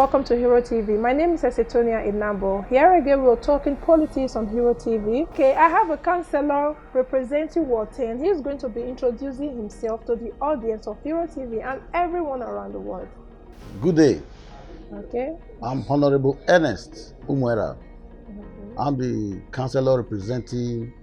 welcome to Hero TV. My name is Esetonia Inambo. Here again, we're talking politics on Hero TV. Okay, I have a councillor representing Ward 10. He's going to be introducing himself to the audience of Hero TV and everyone around the world. Good day. Okay. I'm Honorable Earnest Unuenra. I'm the councillor representing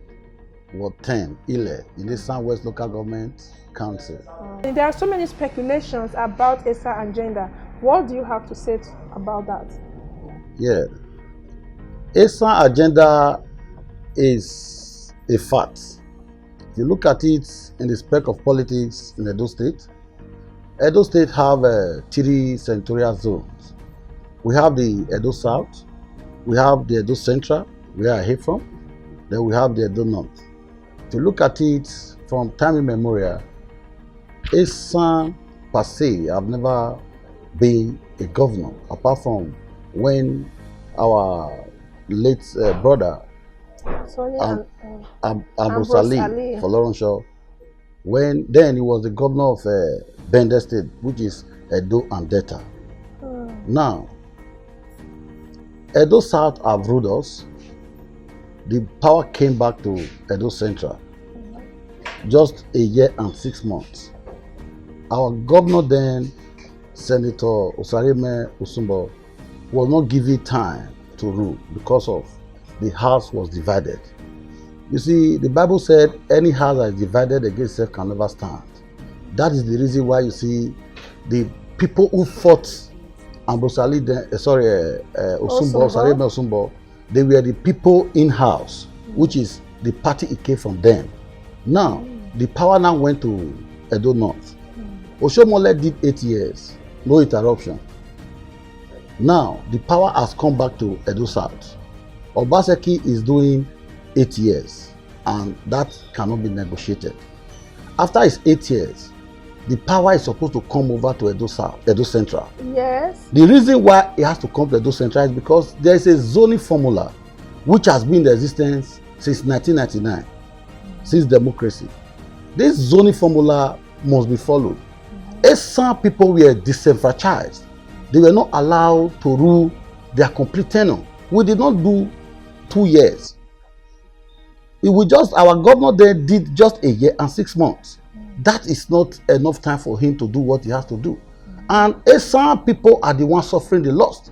Ward 10, Ile, in the Southwest Local Government Council. There are so many speculations about Esan Agenda. What do you have to say about that? Yeah. Esan Agenda is a fact. If you look at it in the spec of politics in Edo State have 3 senatorial zones. We have the Edo South, we have the Edo Central, where I hail from, then we have the Edo North. If you look at it from time immemorial, Esan per se have never been a governor, apart from when our late brother Ambrose Ali for Lawrence, then he was the governor of Bende State, which is Edo and Delta. Now, Edo South have ruled us. The power came back to Edo Central just a year and 6 months. Our governor then, Senator Osareme Osumbo, was not given time to rule because of the house was divided. You see, the Bible said any house that is divided against itself can never stand. That is the reason why you see the people who fought Ambrose Ali, Osareme Osumbo, they were the people in-house, which is the party it came from them. Now, the power now went to Edo North. Oshomole did 8 years, no interruption. Now, the power has come back to Edo South. Obaseki is doing 8 years, and that cannot be negotiated. After his 8 years, the power is supposed to come over to Edo South, Edo Central. Yes. The reason why it has to come to Edo Central is because there is a zoning formula which has been in existence since 1999, since democracy. This zoning formula must be followed. Some people were disenfranchised. They were not allowed to rule their complete tenure. We did not do 2 years. Our governor then did just a year and 6 months. That is not enough time for him to do what he has to do. And some people are the ones suffering the loss.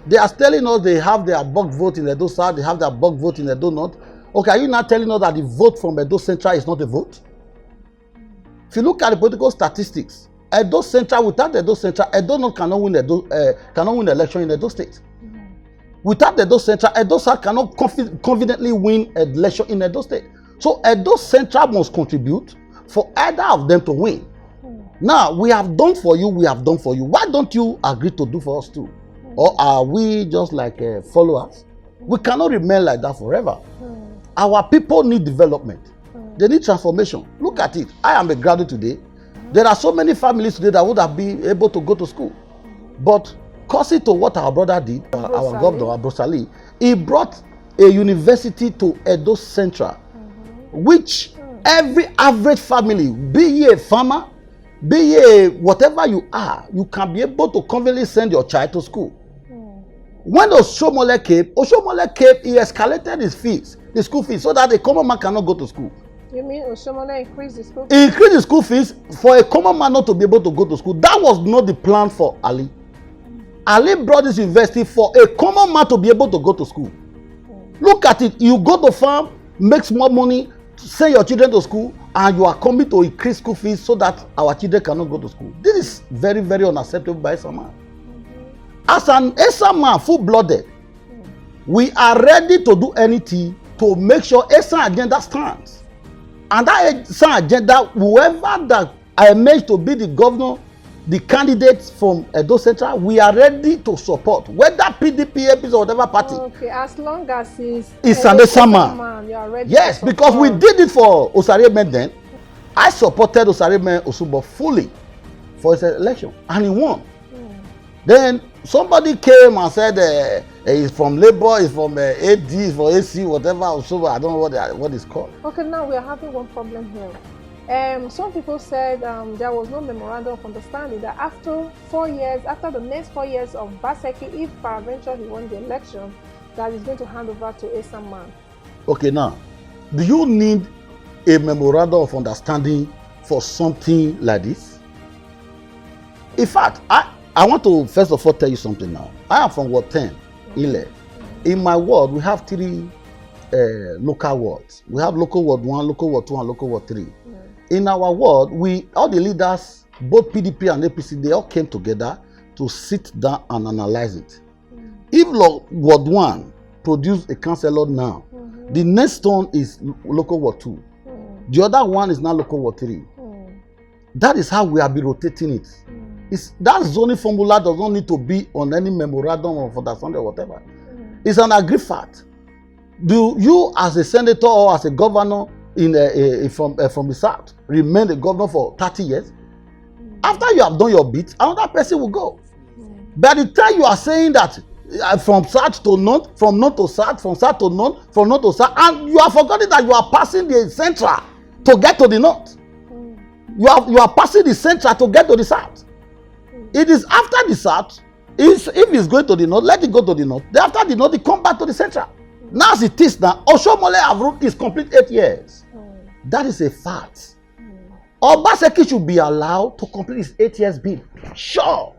They are telling us they have their bulk vote in Edo South, they have their bulk vote in Edo North. Okay, are you now telling us that the vote from Edo Central is not a vote? If you look at the political statistics, Edo Central, without Edo Central, Edo North cannot win the election in Edo State. Without Edo Central, Edo South cannot confidently win an election in Edo State. So Edo Central must contribute for either of them to win. Now, we have done for you, we have done for you. Why don't you agree to do for us too? Or are we just like followers? We cannot remain like that forever. Our people need development. They need transformation. Look at it. I am a graduate today. There are so many families today that would have been able to go to school. But contrary to what our brother did, our governor, Ambrose Ali, he brought a university to Edo Central, which every average family, be ye a farmer, be ye whatever you are, you can be able to conveniently send your child to school. When Oshomole came, he escalated his fees, the school fees, so that a common man cannot go to school. You mean Oshomole increased the school fees? He increased the school fees for a common man not to be able to go to school. That was not the plan for Ali. Ali brought this university for a common man to be able to go to school. Look at it. You go to farm, make more money, send your children to school, and you are coming to increase school fees so that our children cannot go to school. This is very, very unacceptable by Esan man. As an Esan man, full-blooded, we are ready to do anything to make sure Esan Agenda stands. And that Esan Agenda, whoever that I made to be the governor, the candidates from Edo Central, we are ready to support, whether PDP, APC, or whatever party. Okay, as long as it's an Esan man. You are ready. Yes, because we did it for Osareme then. I supported Osareme Osumbo fully for his election, and he won. Then somebody came and said he's from Labour, he's from AD, he's from AC, whatever. So I don't know what it's called. Okay, now we are having one problem here. Some people said there was no memorandum of understanding, that after 4 years, after the next 4 years of Obaseki, if peradventure he won the election, that is going to hand over to Esan man. Okay, now, do you need a memorandum of understanding for something like this? In fact, I want to first of all tell you something now. I am from Ward 10, Ile. In my ward, we have 3 local wards. We have local ward 1, local ward 2, and local ward 3. In our ward, all the leaders, both PDP and APC, they all came together to sit down and analyze it. If ward 1 produce a councillor now, the next one is local ward 2. The other one is now local ward 3. That is how we have been rotating it. That zoning formula does not need to be on any memorandum of understanding or whatever. It's an agreed fact. Do you, as a senator or as a governor from the south, remain the governor for 30 years? After you have done your bit, another person will go. By the time you are saying that from south to north, from north to south, from south to north, from north to south, and you are forgetting that you are passing the central to get to the north. You are passing the central to get to the south. It is after the south, if it's going to the north, let it go to the north. Then after the north, it come back to the central. Now as it is now, Oshomole have ruled his complete 8 years. That is a fact. Obaseki should be allowed to complete his 8 years bid. Sure.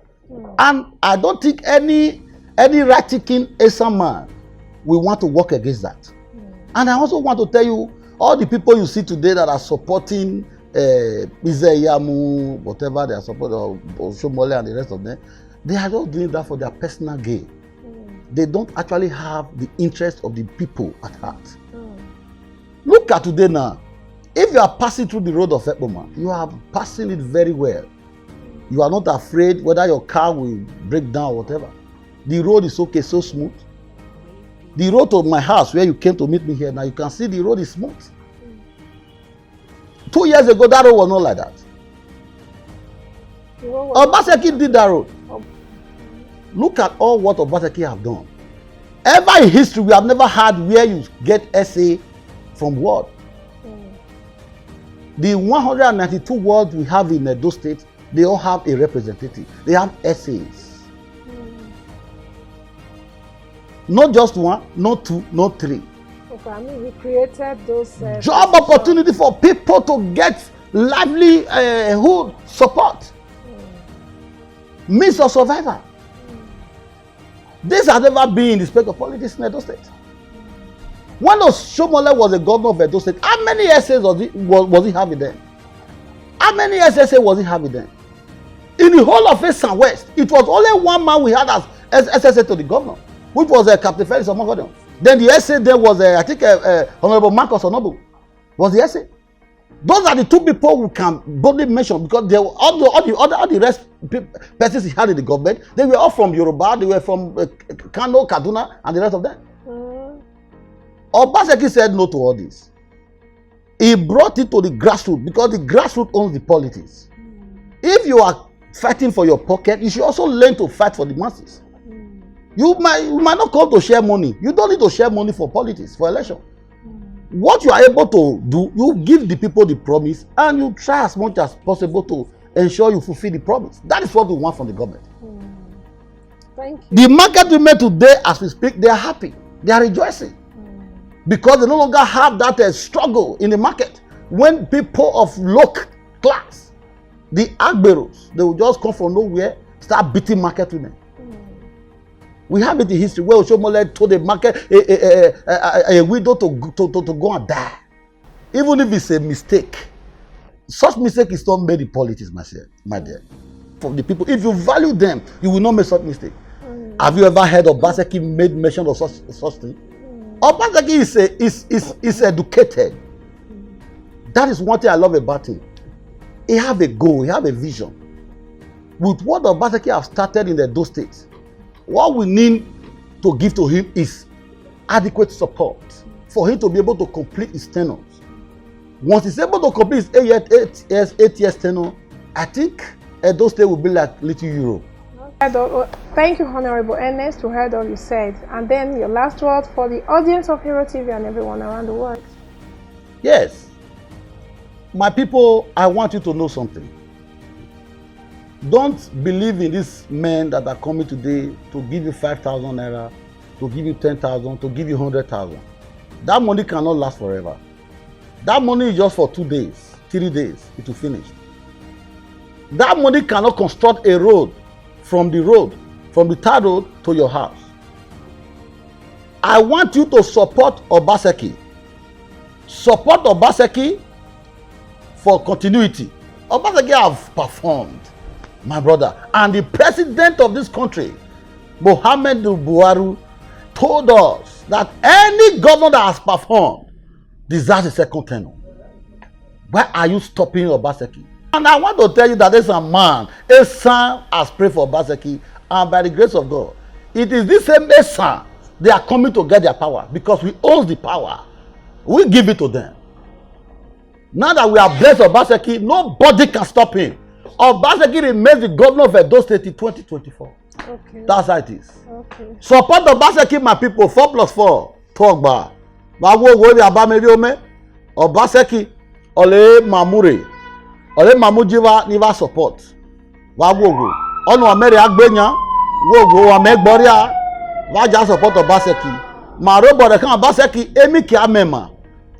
And I don't think any right-thinking Esan man will want to work against that. And I also want to tell you, all the people you see today that are supporting Izeyamu, whatever they are supporting, Oshomole and the rest of them, they are just doing that for their personal gain. They don't actually have the interest of the people at heart. Look at today now. If you are passing through the road of Ekpoma, you are passing it very well. You are not afraid whether your car will break down or whatever. The road is okay, so smooth. The road to my house where you came to meet me here, now you can see the road is smooth. 2 years ago, that road was not like that. Obaseki did that road. Look at all what Obaseki have done. Ever in history, we have never had where you get essay from ward. The 192 wards we have in Edo State, they all have a representative. They have essays. Not just 1, not 2, not 3. Okay, I mean, we created those job opportunity for people to get livelihood support, means of survival. This has never been in the spectrum of politics in Edo State. When Oshomole was the governor of Edo State, how many essays was he having then? How many essays was he having then? In the whole of East and West, it was only one man we had as SSA to the governor, which was Captain Felix Omogodon. Then the essay there was, I think, Honorable Marcus Onobu was the essay. Those are the 2 people who can boldly mention, because they were all the rest persons he had in the government, they were all from Yoruba, they were from Kano, Kaduna, and the rest of them. Obaseki said no to all this. He brought it to the grassroots, because the grassroots owns the politics. If you are fighting for your pocket, you should also learn to fight for the masses. You might not come to share money. You don't need to share money for politics, for election. What you are able to do, you give the people the promise, and you try as much as possible to ensure you fulfill the promise. That is what we want from the government. Thank you. The market women today, as we speak, they are happy. They are rejoicing. Because they no longer have that struggle in the market. When people of low class, the agberos, they will just come from nowhere, start beating market women. We have it in history where Oshomole told the market a widow to go and die. Even if it's a mistake. Such mistake is not made in politics, my dear. For the people, if you value them, you will not make such mistake. Have you ever heard of Obaseki made mention of such thing? Obaseki is educated. That is one thing I love about him. He have a goal, he have a vision. With what Obaseki have started in the Edo State, what we need to give to him is adequate support for him to be able to complete his tenure. Once he's able to complete his 8 years tenure, I think Edo State will be like little Europe. Thank you, Honorable Earnest, to heard all you said. And then your last word for the audience of Hero TV and everyone around the world. Yes. My people, I want you to know something. Don't believe in these men that are coming today to give you 5,000 naira, to give you 10,000, to give you 100,000. That money cannot last forever. That money is just for 2 days, 3 days, it will finish. That money cannot construct a road, from the third road to your house. I want you to support Obaseki. Support Obaseki for continuity. Obaseki have performed, my brother. And the president of this country, Muhammadu Buhari, told us that any governor that has performed deserves a second tenure. Why are you stopping Obaseki? And I want to tell you that there's a man, Esan has prayed for Obaseki, and by the grace of God, it is this same Esan they are coming to get their power, because we own the power. We give it to them. Now that we are blessed Obaseki, nobody can stop him. Obaseki remains the governor of Edo State in 2024. Okay. That's how it is. Okay. Support Obaseki, my people. 4+4. Talk back. Obaseki, Ole Mamure, Ole Mamujiva, never support. Wagogo. Onu Ameri Agbenya, Wogo, Amegboria, Waja support Obaseki. Marobo, the kind of Obaseki, Emi Kiamema,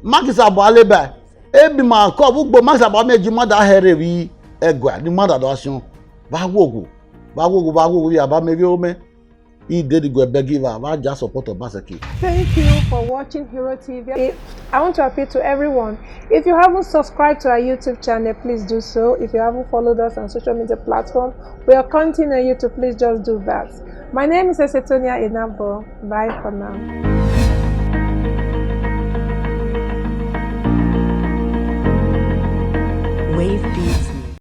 Makisa Boaleba, Ebi Mako, Wugbo, Maxa Bamejima, that Herevi, Egwa, the mother Dossion, Wagogo, Yabameviome. He did go begiver. I just support Obaseki. Thank you for watching Hero TV. I want to appeal to everyone. If you haven't subscribed to our YouTube channel, please do so. If you haven't followed us on social media platforms, we are content on YouTube. Please just do that. My name is Esan Agenda. Bye for now.